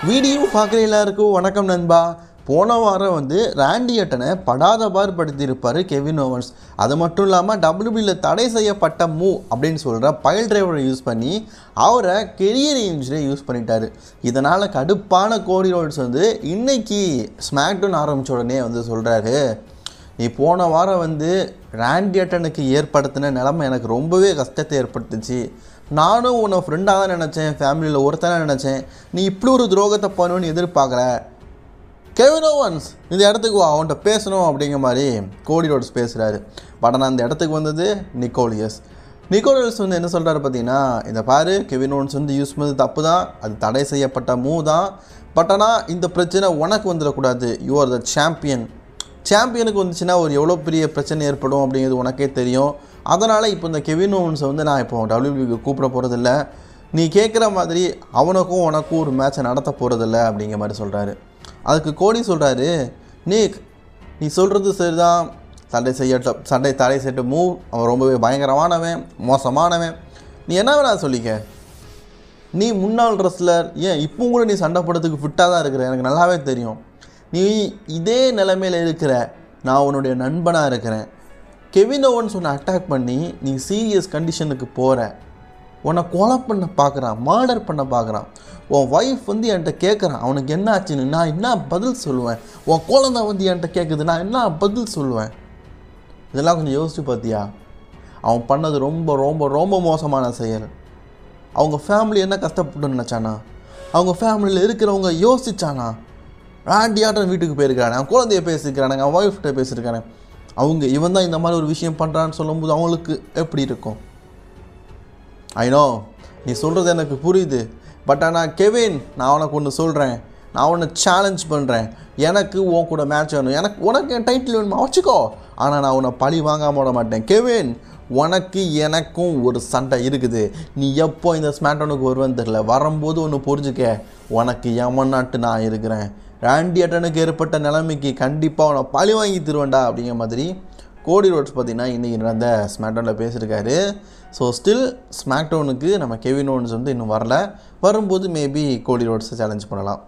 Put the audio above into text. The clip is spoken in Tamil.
வீடியோ பார்க்குற எல்லாருக்கும் வணக்கம் நண்பா. போன வாரம் ராண்டி ஆர்டனை படாத பாடுபடுத்தியிருப்பார் கெவின் ஓவன்ஸ். அது மட்டும் இல்லாமல் டபிள்யூபிள்யூவில் தடை செய்யப்பட்ட மூவ் அப்படின்னு சொல்கிற பைல் டிரைவரை யூஸ் பண்ணி அவரை கெரியர் இன்ஜுரியை யூஸ் பண்ணிட்டார். இதனால் கடுப்பான கோடி ரோட்ஸ் இன்னைக்கு ஸ்மாக்டவுன் ஆரம்பித்த உடனே சொல்கிறாரு, நீ போன வாரம் ராண்டி ஆர்டனுக்கு ஏற்படுத்தின நிலைமை எனக்கு ரொம்பவே கஷ்டத்தை ஏற்படுத்துச்சு. நானும் உன்னை ஃப்ரெண்டாக தான் நினச்சேன், ஃபேமிலியில் ஒருத்தனாக நினச்சேன். நீ இப்படி ஒரு துரோகத்தை பண்ணுவேன்னு எதிர்பார்க்குற. கெவின் ஓவன்ஸ் இந்த இடத்துக்கு அவன்கிட்ட பேசணும் அப்படிங்கிற மாதிரி கோடி ரோட்ஸ் பேசுகிறாரு. பட் ஆனால் அந்த இடத்துக்கு நிக்கோலியஸ் என்ன சொல்கிறாரு பார்த்தீங்கன்னா, இந்த பாரு கெவின் ஓவன்ஸ் யூஸ் பண்ணது தப்பு தான், அது தடை செய்யப்பட்ட மூவ் தான். பட் ஆனால் இந்த பிரச்சனை உனக்கு வந்துடக்கூடாது. யூ ஆர் த சாம்பியனுக்கு வந்துச்சுன்னா ஒரு எவ்வளோ பெரிய பிரச்சனை ஏற்படும் அப்படிங்கிறது உனக்கே தெரியும். அதனால் இப்போ இந்த கெவின் ஓவன்ஸை நான் இப்போ டபிள்யூபிள்யூக்கு கூப்பிட போகிறதில்ல. நீ கேட்குற மாதிரி அவனுக்கும் உனக்கும் ஒரு மேட்சை நடத்த போகிறதில்ல அப்படிங்கிற மாதிரி சொல்கிறாரு. அதுக்கு கோடி சொல்கிறாரு, நீ சொல்கிறது சரிதான், தடை செய்யட்ட மூவ் அவன் ரொம்பவே பயங்கரமானவன், மோசமானவன், நீ என்ன வேணா சொல்லிக்க. நீ முன்னாள் ரெஸ்லர், ஏன் இப்போ கூட நீ சண்டை போடுறதுக்கு ஃபிட்டாக தான் இருக்கிற, எனக்கு நல்லாவே தெரியும். நீ இதே நிலைமையில் இருக்கிற, நான் உன்னுடைய நண்பனாக இருக்கிறேன். கெவின் ஓவன்ஸ் உன்னை அட்டாக் பண்ணி நீ சீரியஸ் கண்டிஷனுக்கு போகிற, உன்னை கொலை பண்ண பார்க்குறான், மர்டர் பண்ண பார்க்குறான். உன் ஒய்ஃப் என்கிட்ட கேட்குறான் அவனுக்கு என்ன ஆச்சுன்னு, நான் என்ன பதில் சொல்லுவேன்? உன் குழந்தை என்கிட்ட கேட்குது, நான் என்ன பதில் சொல்லுவேன்? இதெல்லாம் கொஞ்சம் யோசிச்சு பார்த்தியா? அவன் பண்ணது ரொம்ப ரொம்ப ரொம்ப மோசமான செயல். அவங்க ஃபேமிலி என்ன கஷ்டப்பட்டு நினச்சானா? அவங்க ஃபேமிலியில் இருக்கிறவங்க யோசிச்சானா? ராண்டி ஆர்டன் வீட்டுக்கு போயிருக்கிறானே, அவன் குழந்தைய பேசியிருக்கிறானுங்க, அவன் ஒய்ஃப்கிட்ட பேசியிருக்கானே, இவன் தான் இந்த மாதிரி ஒரு விஷயம் பண்ணுறான்னு சொல்லும்போது அவங்களுக்கு எப்படி இருக்கும்? ஐநோ நீ சொல்கிறது எனக்கு புரியுது. பட் ஆனால் கெவின், நான் உனக்கு ஒன்று சொல்கிறேன், நான் உன்னை சேலஞ்ச் பண்ணுறேன். எனக்கு உன் கூட மேட்ச் வேணும், உனக்கு என் டைட்டில் வேணுமா வச்சுக்கோ, ஆனால் நான் உன்னை பழி வாங்காம விட மாட்டேன். கெவின், உனக்கு எனக்கும் ஒரு சண்டை இருக்குது. நீ எப்போ இந்த ஸ்மாக்டவுனுக்கு வருவேன்னு தெரியல, வரும்போது ஒன்று புரிஞ்சுக்க, உனக்கு எமன் நாட்டு நான் இருக்கிறேன். ராண்டி ஆர்டனுக்கு ஏற்பட்ட நிலைமைக்கு கண்டிப்பாக அவனை பழி வாங்கி தருவேண்டா அப்படிங்கிற மாதிரி கோடி ரோட்ஸ் பார்த்திங்கன்னா இன்றைக்கி நடந்த ஸ்மாக்டவுனில் பேசியிருக்காரு. ஸோ ஸ்டில் ஸ்மாக்டவுனுக்கு நம்ம கெவின் ஓவன்ஸ் இன்னும் வரல. வரும்போது மேபி கோடி ரோட்ஸை சேலஞ்ச் பண்ணலாம்.